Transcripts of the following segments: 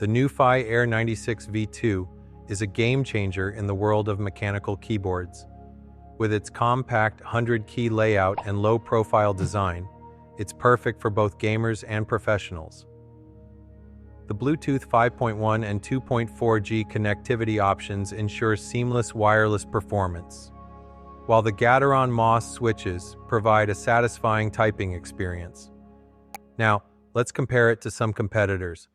The nuphy Air96 V2 is a game-changer in the world of mechanical keyboards. With its compact 100-key layout and low-profile design, it's perfect for both gamers and professionals. The Bluetooth 5.1 and 2.4G connectivity options ensure seamless wireless performance, while the Gateron MOS switches provide a satisfying typing experience. Now, let's compare it to some competitors.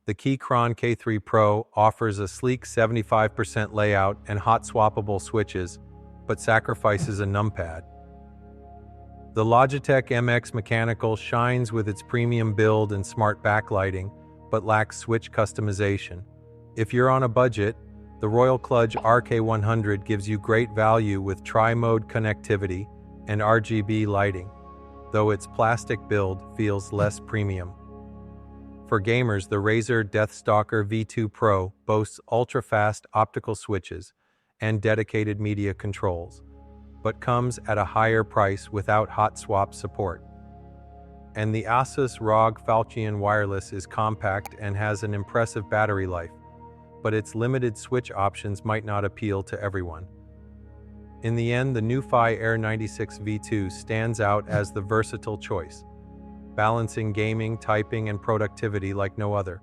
The Keychron K3 Pro offers a sleek 75% layout and hot-swappable switches, but sacrifices a numpad. The Logitech MX Mechanical shines with its premium build and smart backlighting, but lacks switch customization. If you're on a budget, the Royal Kludge RK100 gives you great value with tri-mode connectivity and RGB lighting, though its plastic build feels less premium. For gamers, the Razer Deathstalker V2 Pro boasts ultra-fast optical switches and dedicated media controls, but comes at a higher price without hot swap support. And the Asus ROG Falchion Wireless is compact and has an impressive battery life, but its limited switch options might not appeal to everyone. In the end, the nuphy Air96 V2 stands out as the versatile choice, balancing gaming, typing, and productivity like no other.